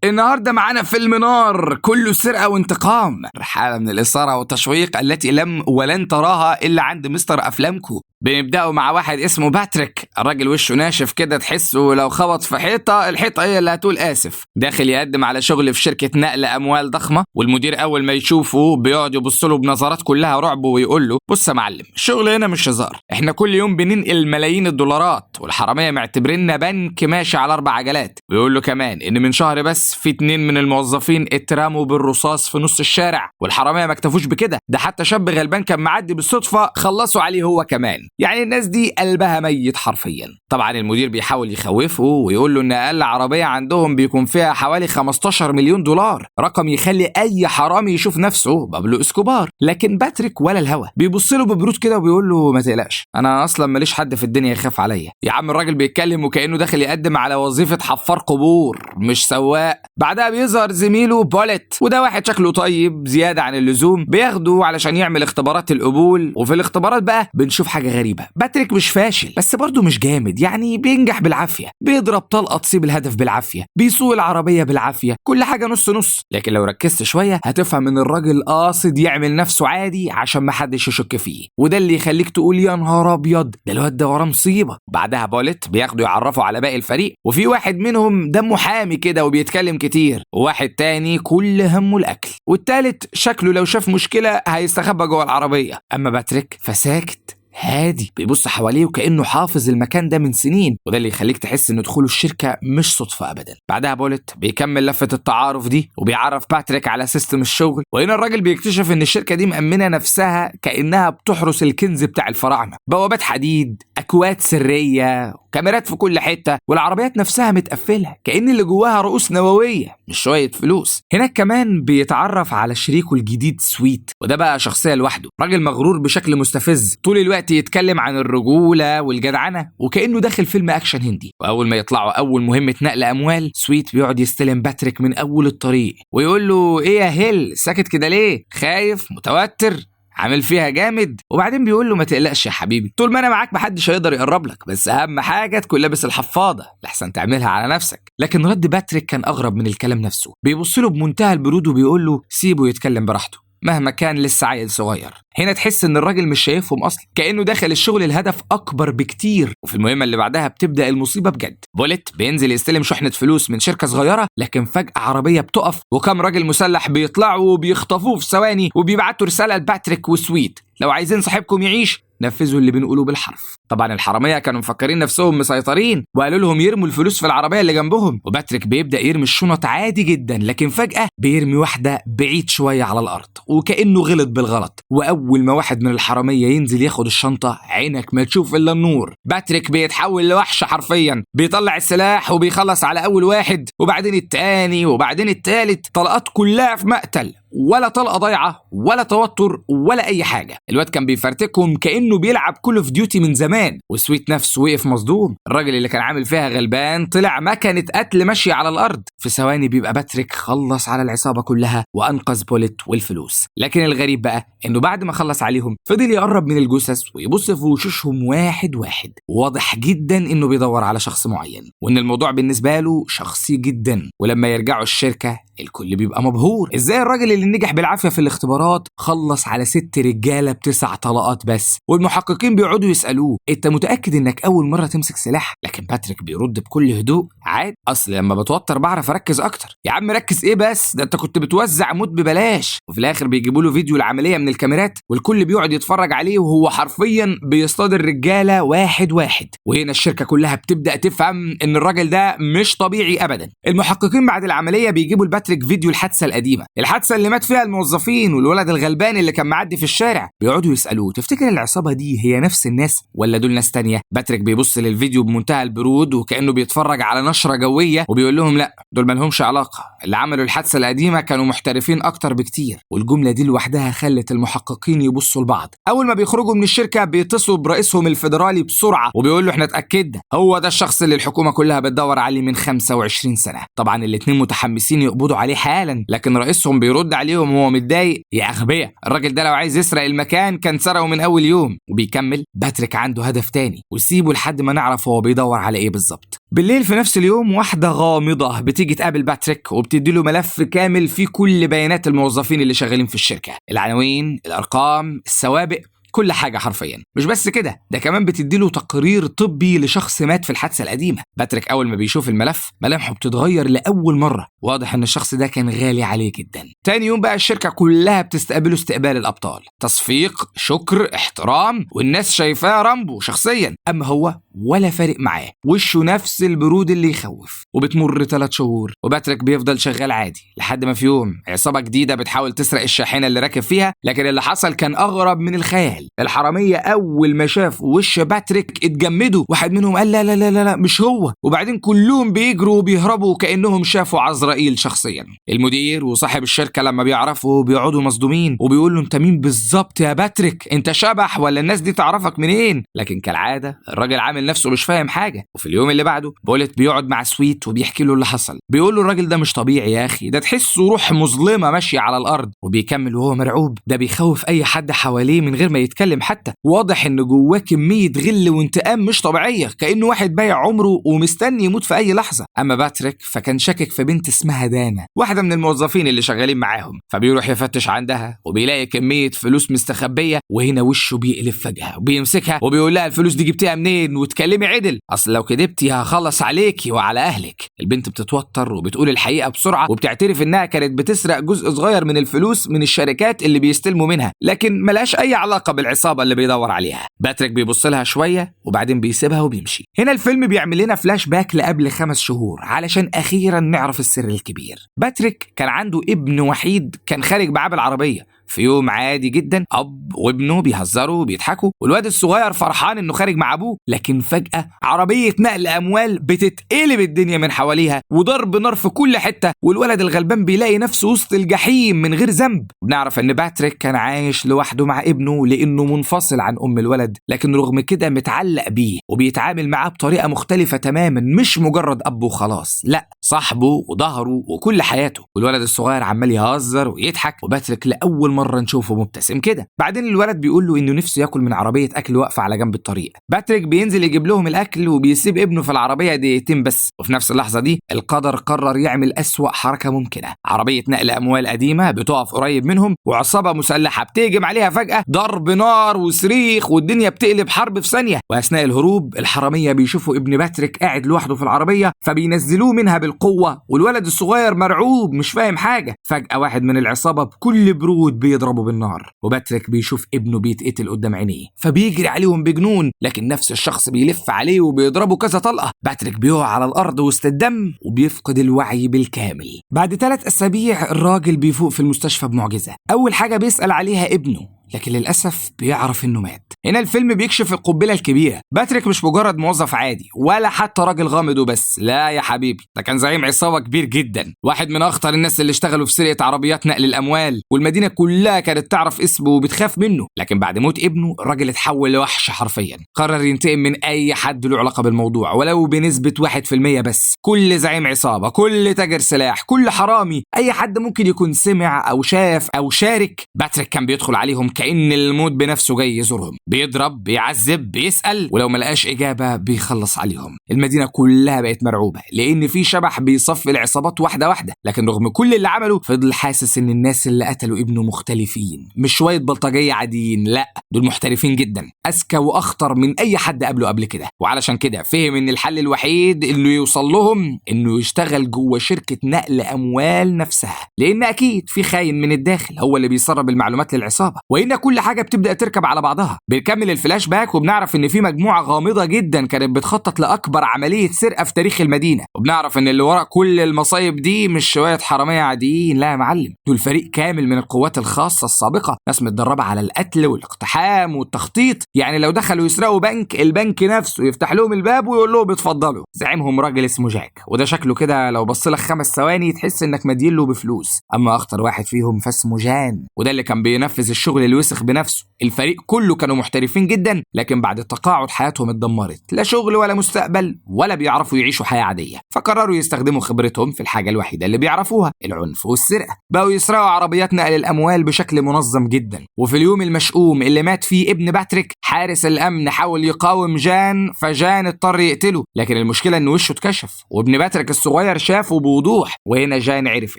النهارده معانا فيلم نار كله سرقة وانتقام، حالة من الإثارة والتشويق التي لم ولن تراها إلا عند مستر أفلامكو. بنبدأوا مع واحد اسمه باتريك، الراجل وشه ناشف كده، تحسه لو خبط في حيطة الحيطة هي اللي هتقول آسف. داخل يقدم على شغل في شركة نقل أموال ضخمة، والمدير أول ما يشوفه بيقعد يبص له بنظرات كلها رعب ويقول له: بص يا معلم، الشغل هنا مش هزار، احنا كل يوم بننقل ملايين الدولارات، والحرامية معتبريننا بنك ماشي على 4 عجلات. ويقول له كمان إن من شهر بس في 2 من الموظفين اترموا بالرصاص في نص الشارع، والحرامية ما اكتفوش بكده، ده حتى شاب غلبان كان معدي بالصدفة خلصوا عليه هو كمان. يعني الناس دي قلبها ميت حرفيا. طبعا المدير بيحاول يخوفه ويقول له ان اقل عربية عندهم بيكون فيها حوالي 15 مليون دولار، رقم يخلي اي حرامي يشوف نفسه بابلو اسكوبار. لكن باتريك ولا الهوا، بيبص له ببرود كده وبيقول له: ما تقلقش، انا اصلا ماليش حد في الدنيا يخاف عليا. يا عم الراجل بيتكلم وكانه داخل يقدم على وظيفة حفار قبور مش سواق. بعدها بيظهر زميله بوليت، وده واحد شكله طيب زيادة عن اللزوم، بياخده علشان يعمل اختبارات القبول. وفي الاختبارات بقى بنشوف حاجة غريبة، باتريك مش فاشل بس برضه مش جامد، يعني بينجح بالعافية، بيضرب طلقة تصيب الهدف بالعافية، بيسوق العربية بالعافية، كل حاجة نص نص. لكن لو ركزت شوية هتفهم ان الراجل قاصد يعمل نفسه عادي عشان محدش يشك فيه، وده اللي يخليك تقول يا نهار ابيض، ده الواد ده وراه مصيبة. بعدها بوليت بياخده يعرفه على باقي الفريق، وفي واحد منهم دمه حامي كده وبيتكلم كتير، وواحد تاني كل همه الاكل، والتالت شكله لو شاف مشكلة هيستخبى جوه العربية. اما باتريك فساكت هادي، بيبص حواليه وكأنه حافظ المكان ده من سنين، وده اللي يخليك تحس ان دخوله الشركة مش صدفة ابدا. بعدها بوليت بيكمل لفة التعارف دي وبيعرف باتريك على سيستم الشغل، وهنا الراجل بيكتشف ان الشركة دي مأمنة نفسها كأنها بتحرس الكنز بتاع الفراعنة، بوابات حديد، اكواد سرية، كاميرات في كل حتة، والعربيات نفسها متقفلة كأن اللي جواها رؤوس نووية مش شوية فلوس. هناك كمان بيتعرف على شريكه الجديد سويت، وده بقى شخصية لوحده، راجل مغرور بشكل مستفز، طول الوقت يتكلم عن الرجولة والجدعنة وكأنه داخل فيلم أكشن هندي. وأول ما يطلعوا أول مهمة نقل أموال، سويت بيقعد يستلم باتريك من أول الطريق ويقول له: إيه يا هيل، ساكت كده ليه؟ خايف؟ متوتر؟ عامل فيها جامد؟ وبعدين بيقول له: ما تقلقش يا حبيبي، طول ما انا معاك محدش هيقدر يقرب لك، بس اهم حاجه تكون لابس الحفاضه لحسن تعملها على نفسك. لكن رد باتريك كان اغرب من الكلام نفسه، بيبص له بمنتهى البرود وبيقول له: سيبه يتكلم براحته مهما كان لسه عيل صغير. هنا تحس ان الراجل مش شايفهم اصلا، كانه داخل الشغل الهدف اكبر بكتير. وفي المهمه اللي بعدها بتبدا المصيبه بجد. بوليت بينزل يستلم شحنه فلوس من شركه صغيره، لكن فجاه عربيه بتقف وكم راجل مسلح بيطلعوا وبيخطفوه في ثواني، وبيبعتوا رساله لباتريك وسويت: لو عايزين صاحبكم يعيش نفذوا اللي بنقوله بالحرف. طبعا الحراميه كانوا مفكرين نفسهم مسيطرين وقالوا لهم يرموا الفلوس في العربيه اللي جنبهم، وباتريك بيبدا يرمي الشنط عادي جدا، لكن فجاه بيرمي واحده بعيد شويه على الارض وكانه غلط بالغلط. واول ما واحد من الحراميه ينزل ياخد الشنطه عينك ما تشوف الا النور، باتريك بيتحول لوحش حرفيا، بيطلع السلاح وبيخلص على اول واحد وبعدين التاني وبعدين التالت، طلقات كلها في مقتل، ولا طلقه ضايعه ولا توتر ولا اي حاجه. الواد كان بيفرتكهم كانه بيلعب كول اوف ديوتي من زمان. وسويت نفسه وقف مصدوم، الراجل اللي كان عامل فيها غلبان طلع مكنه قتل ماشيه على الارض. في ثواني بيبقى باتريك خلص على العصابه كلها وانقذ بوليت والفلوس. لكن الغريب بقى انه بعد ما خلص عليهم فضل يقرب من الجثث ويبص في وشوشهم واحد واحد، واضح جدا انه بيدور على شخص معين، وان الموضوع بالنسبه له شخصي جدا. ولما يرجعوا الشركه الكل بيبقى مبهور، ازاي الراجل اللي نجح بالعافيه في الاختبارات خلص على 6 رجاله ب9 طلقات بس. والمحققين بيقعدوا يسالوه: انت متاكد انك اول مره تمسك سلاح؟ لكن باتريك بيرد بكل هدوء: عادي، اصل لما بتوتر بعرف اركز اكتر. يا عم ركز ايه بس، ده انت كنت بتوزع موت ببلاش. وفي الاخر بيجيبوا له فيديو العمليه من الكاميرات والكل بيقعد يتفرج عليه وهو حرفيا بيصطاد الرجاله واحد واحد. وهنا الشركه كلها بتبدا تفهم ان الراجل ده مش طبيعي ابدا. المحققين بعد العمليه بيجيبوا لباتريك فيديو الحادثه القديمه، الحادثه اللي مات فيها الموظفين والولد الغلبان اللي كان معدي في الشارع. بيقعدوا يسالوه: تفتكر العصابه دي هي نفس الناس ولا دول ناس تانية؟ باتريك بيبص للفيديو بمنتهى البرود وكانه بيتفرج على نشره جويه وبيقول لهم: لا، دول مالهمش علاقه، اللي عملوا الحادثه القديمه كانوا محترفين اكتر بكتير. والجمله دي لوحدها خلت المحققين يبصوا لبعض. اول ما بيخرجوا من الشركه بيتصلوا برئيسهم الفيدرالي بسرعه وبيقول له: احنا اتاكدنا هو ده الشخص اللي الحكومه كلها بتدور عليه من 25 سنه. طبعا الاتنين متحمسين يقبضوا يقبضوا عليه حالا، لكن رئيسهم بيرد عليهم وهو متضايق: يا اغبياء، الراجل ده لو عايز يسرق المكان كان سرقه من اول يوم. وبيكمل: باتريك عنده هدف تاني وسيبه لحد ما نعرف هو بيدور على ايه بالظبط. بالليل في نفس اليوم واحدة غامضة بتيجي تقابل باتريك وبتديله ملف كامل فيه كل بيانات الموظفين اللي شغالين في الشركة، العناوين، الارقام، السوابق، كل حاجة حرفيا. مش بس كده، ده كمان بتديله تقرير طبي لشخص مات في الحادثة القديمة. باتريك أول ما بيشوف الملف ملامحه بتتغير لأول مرة، واضح إن الشخص ده كان غالي عليه جدا. تاني يوم بقى الشركة كلها بتستقبله استقبال الأبطال، تصفيق، شكر، احترام، والناس شايفاه رامبو شخصيا. أما هو ولا فارق معاه، وشه نفس البرود اللي يخوف. وبتمر 3 شهور وباتريك بيفضل شغال عادي، لحد ما في يوم عصابة جديدة بتحاول تسرق الشاحنة اللي راكب فيها، لكن اللي حصل كان أغرب من الخيال. الحرامية أول ما شافوا وش باتريك اتجمدوا، واحد منهم قال: لا لا لا لا مش هو، وبعدين كلهم بيجروا وبيهربوا كأنهم شافوا عزرائيل شخصيا. المدير وصاحب الشركة لما بيعرفوا بيقعدوا مصدومين وبيقولوا: انت مين بالظبط يا باتريك؟ انت شبح ولا الناس دي تعرفك منين؟ لكن كالعادة الراجل عامل نفسه مش فاهم حاجة. وفي اليوم اللي بعده بوليت بيقعد مع سويت وبيحكي له اللي حصل، بيقول له: الراجل ده مش طبيعي يا أخي، ده تحسه روح مظلمة ماشية على الأرض. وبيكمل وهو مرعوب: ده بيخوف أي حد حواليه من غير ما يتكلم حتى، واضح ان جواه كمية غل وانتقام مش طبيعية، كأنه واحد بايع عمره ومستني يموت في اي لحظة. اما باتريك فكان شاكك في بنت اسمها دانا، واحدة من الموظفين اللي شغالين معاهم، فبيروح يفتش عندها وبيلاقي كمية فلوس مستخبية. وهنا وشه بيقلب فجأة وبيمسكها وبيقول لها: الفلوس دي جبتيها منين؟ وتكلمي عدل، اصل لو كدبتي هخلص عليكي وعلى اهلك. البنت بتتوتر وبتقول الحقيقة بسرعة، وبتعترف انها كانت بتسرق جزء صغير من الفلوس من الشركات اللي بيستلموا منها، لكن ملهاش اي علاقة بالعصابة اللي بيدور عليها. باتريك بيبص لها شويه وبعدين بيسيبها وبيمشي. هنا الفيلم بيعمل لنا فلاش باك لقبل 5 شهور علشان اخيرا نعرف السر الكبير. باتريك كان عنده ابن وحيد كان خارج معاه بالعربيه في يوم عادي جدا، اب وابنه بيهزروا وبيضحكوا والواد الصغير فرحان انه خارج مع ابوه، لكن فجأة عربية نقل اموال بتتقلب الدنيا من حواليها وضرب نار في كل حتة، والولد الغلبان بيلاقي نفسه وسط الجحيم من غير ذنب. بنعرف ان باتريك كان عايش لوحده مع ابنه لانه منفصل عن ام الولد، لكن رغم كده متعلق بيه وبيتعامل معاه بطريقة مختلفة تماما، مش مجرد اب وخلاص، لا، صاحبه وظهره وكل حياته. والولد الصغير عمال يهزر ويضحك، وباتريك لأول مرة نشوفه مبتسم كده. بعدين الولد بيقول له انه نفسه ياكل من عربية اكل واقفة على جنب الطريق. باتريك بينزل يجيب لهم الاكل وبيسيب ابنه في العربية دقيقتين بس، وفي نفس اللحظة دي القدر قرر يعمل أسوأ حركة ممكنة. عربية نقل اموال قديمة بتقف قريب منهم، وعصابة مسلحة بتهجم عليها فجأة، ضرب نار وصريخ والدنيا بتقلب حرب في ثانية. واثناء الهروب الحرامية بيشوفوا ابن باتريك قاعد لوحده في العربية، فبينزلوه منها بالقوة، والولد الصغير مرعوب مش فاهم حاجة. فجأة واحد من العصابة بكل برود بيضربه بالنار، وباتريك بيشوف ابنه بيتقتل قدام عينيه، فبيجري عليهم بجنون، لكن نفس الشخص بيلف عليه وبيضربه كذا طلقة. باتريك بيقع على الأرض وسط الدم وبيفقد الوعي بالكامل. بعد 3 أسابيع الراجل بيفوق في المستشفى بمعجزة. أول حاجة بيسأل عليها ابنه، لكن للأسف بيعرف إنه مات. هنا الفيلم بيكشف القنبلة الكبيرة. باتريك مش مجرد موظف عادي ولا حتى راجل غامض وبس، لا يا حبيبي، ده كان زعيم عصابة كبير جدا، واحد من أخطر الناس اللي اشتغلوا في سرقة عربيات نقل الأموال، والمدينة كلها كانت تعرف اسمه وبتخاف منه. لكن بعد موت ابنه الراجل اتحول لوحش حرفيا، قرر ينتقم من أي حد له علاقة بالموضوع ولو بنسبة 1% بس. كل زعيم عصابة، كل تاجر سلاح، كل حرامي، أي حد ممكن يكون سمع أو شاف أو شارك، باتريك كان بيدخل عليهم كأن الموت بنفسه جاي يزورهم، بيضرب، بيعذب، بيسأل، ولو ما لقاش إجابة بيخلص عليهم. المدينة كلها بقت مرعوبة لأن في شبح بيصفي العصابات واحدة واحدة، لكن رغم كل اللي عمله فضل حاسس إن الناس اللي قتلوا ابنه مختلفين، مش شوية بلطجية عاديين، لا، دول محترفين جدا، أذكى وأخطر من أي حد قبله قبل كده. وعلشان كده فهم إن الحل الوحيد إنه يوصل لهم إنه يشتغل جوه شركة نقل أموال نفسها، لأن أكيد في خاين من الداخل هو اللي بيسرب المعلومات للعصابة، وإن كل حاجة بتبدأ تركب على بعضها. بنكمل الفلاش باك وبنعرف ان في مجموعة غامضة جدا كانت بتخطط لأكبر عملية سرقة في تاريخ المدينة، وبنعرف ان اللي ورا كل المصايب دي مش شوية حرامية عاديين، لا يا معلم، دول فريق كامل من القوات الخاصة السابقة، ناس متدربة على القتل والاقتحام والتخطيط. يعني لو دخلوا يسرقوا بنك، البنك نفسه يفتح لهم الباب ويقول لهم اتفضلوا. زعيمهم راجل اسمه جاك، وده شكله كده لو بص لك 5 ثواني تحس انك مدين له بفلوس. اما اخطر واحد فيهم فاسمه جان، وده اللي كان بينفذ الشغل اللي وسخ بنفسه. الفريق كله كانوا محترفين جدا، لكن بعد التقاعد حياتهم اتدمرت، لا شغل ولا مستقبل ولا بيعرفوا يعيشوا حياة عادية. فقرروا يستخدموا خبرتهم في الحاجة الوحيدة اللي بيعرفوها، العنف والسرقة. بقوا يسرقوا عربيات نقل الأموال بشكل منظم جدا. وفي اليوم المشؤوم اللي مات فيه ابن باتريك، حارس الأمن حاول يقاوم جان، فجان اضطر يقتله، لكن المشكلة إن وشه اتكشف وابن باتريك الصغير شافه بوضوح. وهنا جان عرف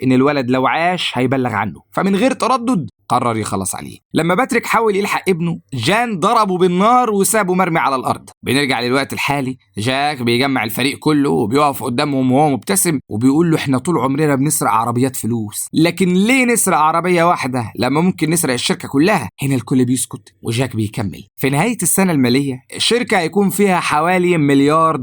إن الولد لو عاش هيبلغ عنه، فمن غير تردد قرر يخلص عليه. لما باتريك حاول يلحق ابنه، جان ضربه بالنار وسابه مرمي على الأرض. بنرجع للوقت الحالي، جاك بيجمع الفريق كله وبيقف قدامهم وهو مبتسم وبيقول له احنا طول عمرنا بنسرق عربيات فلوس، لكن ليه نسرق عربية واحدة لما ممكن نسرق الشركة كلها؟ هنا الكل بيسكت وجاك بيكمل. في نهاية السنة المالية الشركة هيكون فيها حوالي $1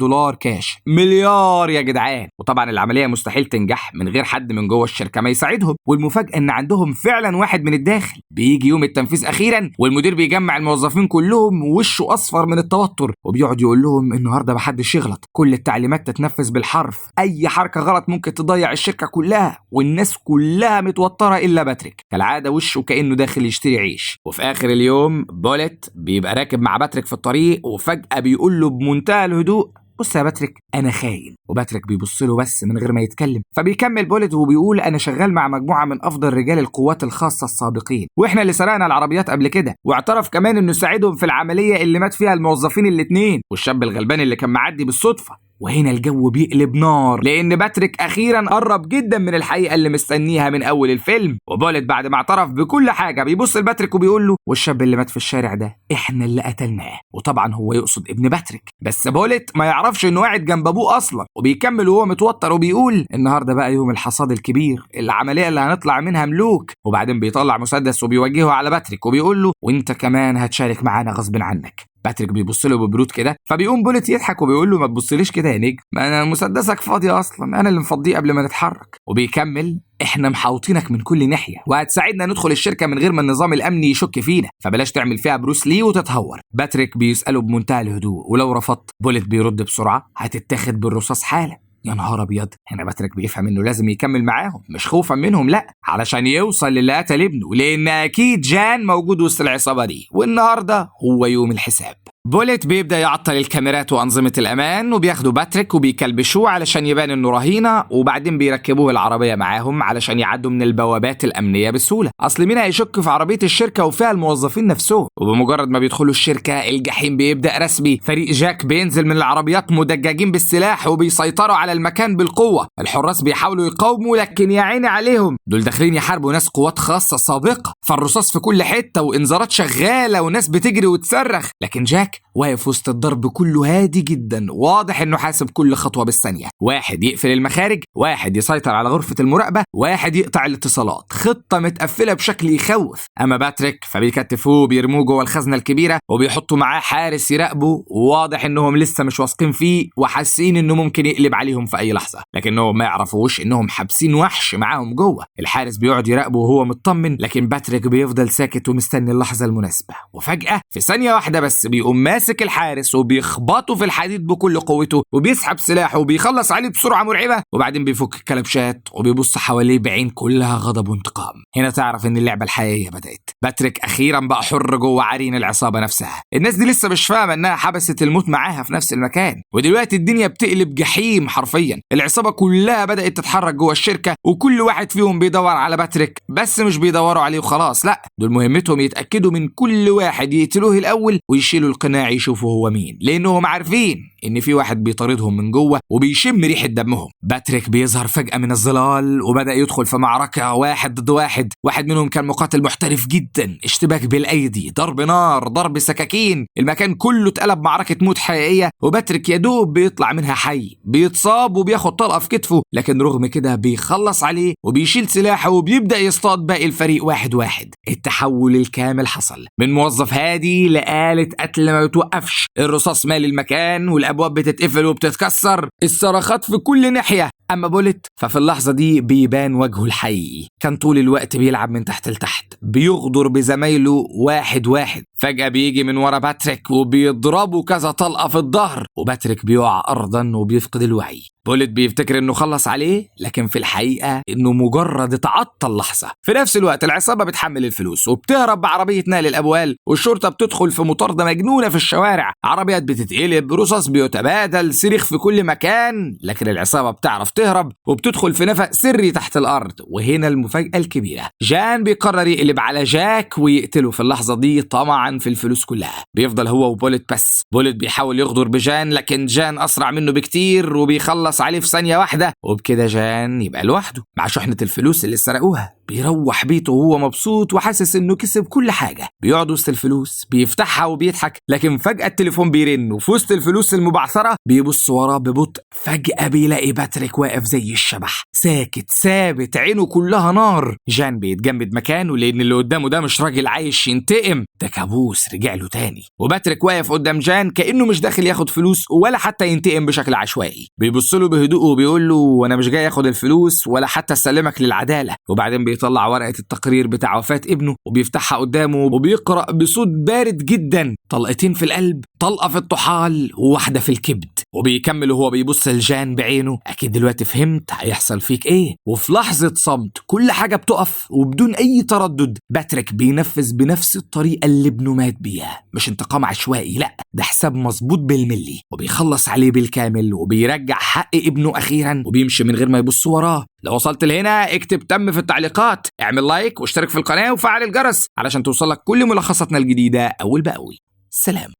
مليار كاش. مليار يا جدعان. وطبعا العملية مستحيل تنجح من غير حد من جوه الشركة ما يساعدهم. والمفاجأة ان عندهم فعلا واحد من الداخل. بيجي يوم التنفيذ اخيرا والمدير بيجمع الموظفين كلهم ووشه اصفر من التوتر، وبيقعد يقول لهم النهارده محدش يغلط، كل التعليمات تتنفذ بالحرف، اي حركه غلط ممكن تضيع الشركه كلها. والناس كلها متوتره الا باتريك، كالعاده وشه كانه داخل يشتري عيش. وفي اخر اليوم بوليت بيبقى راكب مع باتريك في الطريق، وفجاه بيقول له بمنتهى الهدوء بص يا باتريك انا خاين. وباتريك بيبص له بس من غير ما يتكلم. فبيكمل بوليت وبيقول انا شغال مع مجموعه من افضل رجال القوات الخاصه السابقين، واحنا اللي سرقنا العربيات قبل كده. واعترف كمان انه ساعدهم في العمليه اللي مات فيها الموظفين الاثنين والشاب الغلبان اللي كان معدي بالصدفه. وهنا الجو بيقلب نار، لان باتريك اخيرا قرب جدا من الحقيقه اللي مستنيها من اول الفيلم. وبوليت بعد ما اعترف بكل حاجه بيبص لباتريك وبيقول له والشاب اللي مات في الشارع ده احنا اللي قتلناه. وطبعا هو يقصد ابن باتريك، بس بوليت ما يعرفش انه قاعد جنب ابوه اصلا. وبيكمل وهو متوتر وبيقول النهارده بقى يوم الحصاد الكبير، العمليه اللي هنطلع منها ملوك. وبعدين بيطلع مسدس وبيوجهه على باتريك وبيقول له وانت كمان هتشارك معانا غصب عنك. باتريك بيبص له ببرود كده، فبيقوم بوليت يضحك وبيقول له ما تبصليش كده يا نجم، ما انا مسدسك فاضي اصلا، انا اللي مفضيه قبل ما نتحرك. وبيكمل احنا محاوطينك من كل ناحيه وهتساعدنا ندخل الشركه من غير ما النظام الامني يشك فينا، فبلاش تعمل فيها بروس لي وتتهور. باتريك بيساله بمنتهى الهدوء ولو رفضت بوليت بيرد بسرعه هتتاخد بالرصاص حالا. يا نهار ابيض. هنا باتريك بيفهم انه لازم يكمل معاهم، مش خوفا منهم لا، علشان يوصل للي قتل ابنه، لان اكيد جان موجود وسط العصابه دي والنهارده هو يوم الحساب. بوليت بيبدأ يعطل الكاميرات وأنظمة الأمان وبياخدوا باتريك وبيكلبشوه علشان يبان إنه رهينة، وبعدين بيركبوه العربية معاهم علشان يعدوا من البوابات الأمنية بسهولة. أصل مين هيشك في عربية الشركة وفيها الموظفين نفسهم؟ وبمجرد ما بيدخلوا الشركة الجحيم بيبدأ رسمي. فريق جاك بينزل من العربيات مدججين بالسلاح وبيسيطروا على المكان بالقوة. الحراس بيحاولوا يقاوموا لكن يا عيني عليهم، دول داخلين يحاربوا ناس قوات خاصة سابقة، فالرصاص في كل حتة وإنذارات شغالة وناس بتجري وتصرخ. لكن جاك واقف وسط الضرب كله هادي جدا، واضح انه حاسب كل خطوه بالثانيه. واحد يقفل المخارج، واحد يسيطر على غرفه المراقبه، واحد يقطع الاتصالات. خطه متقفله بشكل يخوف. اما باتريك فبيكتفوه وبيرموه جوه الخزنه الكبيره وبيحطوا معاه حارس يراقبه. واضح انهم لسه مش واثقين فيه وحاسين انه ممكن يقلب عليهم في اي لحظه، لكنهم ما يعرفوش انهم حابسين وحش معاهم جوه. الحارس بيقعد يراقبه وهو مطمن، لكن باتريك بيفضل ساكت ومستني اللحظه المناسبه. وفجاه في ثانيه واحده بس بيقوم ماسك الحارس وبيخبطه في الحديد بكل قوته وبيسحب سلاحه وبيخلص عليه بسرعه مرعبه، وبعدين بيفك الكلبشات وبيبص حواليه بعين كلها غضب وانتقام. هنا تعرف ان اللعبه الحقيقيه بدات. باتريك اخيرا بقى حر جوه عرين العصابه نفسها. الناس دي لسه مش فاهمه انها حبست الموت معاها في نفس المكان، ودلوقتي الدنيا بتقلب جحيم حرفيا. العصابه كلها بدات تتحرك جوه الشركه وكل واحد فيهم بيدور على باتريك، بس مش بيدوروا عليه وخلاص، لا دول مهمتهم يتاكدوا من كل واحد يقتلوه الاول ويشيلوا القناع يشوفوا هو مين، لانهم عارفين ان في واحد بيطاردهم من جوه وبيشم ريحه دمهم. باتريك بيظهر فجاه من الظلال وبدا يدخل في معركه واحد ضد واحد. واحد منهم كان مقاتل محترف جدا، اشتباك بالايدي، ضرب نار، ضرب سكاكين، المكان كله اتقلب معركه موت حقيقيه. وباتريك يا دوب بيطلع منها حي، بيتصاب وبياخد طلقه في كتفه، لكن رغم كده بيخلص عليه وبيشيل سلاحه وبيبدا يصطاد باقي الفريق واحد واحد. التحول الكامل حصل من موظف هادي لآلة قتل ما بتوقفش. الرصاص مال المكان والابواب بتتقفل وبتتكسر، الصراخات في كل ناحيه. اما بوليت ففي اللحظه دي بيبان وجهه الحقيقي. كان طول الوقت بيلعب من تحت لتحت، بيغدر بزمايله واحد واحد. فجاه بيجي من ورا باتريك وبيضربه كذا طلقه في الظهر، وباتريك بيقع ارضا وبيفقد الوعي. بوليت بيفتكر انه خلص عليه، لكن في الحقيقة انه مجرد اتعطل لحظة. في نفس الوقت العصابة بتحمل الفلوس وبتهرب بعربية نقل الأموال، والشرطة بتدخل في مطاردة مجنونة في الشوارع، عربيات بتتقلب، رصاص بيتبادل، صريخ في كل مكان، لكن العصابة بتعرف تهرب وبتدخل في نفق سري تحت الأرض. وهنا المفاجأة الكبيرة، جان بيقرر يقلب على جاك ويقتله في اللحظة دي طمعا في الفلوس كلها. بيفضل هو وبوليت بس. بوليت بيحاول يغدر بجان، لكن جان أسرع منه بكتير وبيخلص عليه في ثانية واحدة، وبكده جان يبقى لوحده مع شحنة الفلوس اللي سرقوها. بيروح بيته وهو مبسوط وحاسس انه كسب كل حاجة. بيقعد وسط الفلوس بيفتحها وبيضحك، لكن فجأة التليفون بيرن، وفي وسط الفلوس المبعثرة بيبص وراه ببطء. فجأة بيلاقي باتريك واقف زي الشبح، ساكت ثابت، عينه كلها نار. جان بيتجمد مكانه لان اللي قدامه ده مش راجل عايش ينتقم، ده كابوس رجع له تاني. وباتريك واقف قدام جان كأنه مش داخل ياخد فلوس ولا حتى ينتقم بشكل عشوائي. بيبص له بهدوء وبيقول له انا مش جاي اخد الفلوس ولا حتى اسلمك للعدالة. وبعدين بيطلع ورقة التقرير بتاع وفاة ابنه وبيفتحها قدامه وبيقرأ بصوت بارد جدا: طلقتين في القلب، طلقة في الطحال، وواحدة في الكبد. وبيكمل وهو بيبص لجان بعينه: اكيد دلوقتي فهمت هيحصل فيك ايه. وفي لحظة صمت كل حاجة بتقف، وبدون اي تردد باتريك بينفذ بنفس الطريقة اللي ابنه مات بيها. مش انتقام عشوائي، لا، ده حساب مظبوط بالملي، وبيخلص عليه بالكامل وبيرجع حق ابنه اخيرا، وبيمشي من غير ما يبص وراه. لو وصلت لهنا اكتب تم في التعليقات، اعمل لايك واشترك في القناة وفعل الجرس علشان توصلك كل ملخصاتنا الجديدة أول بأول. سلام.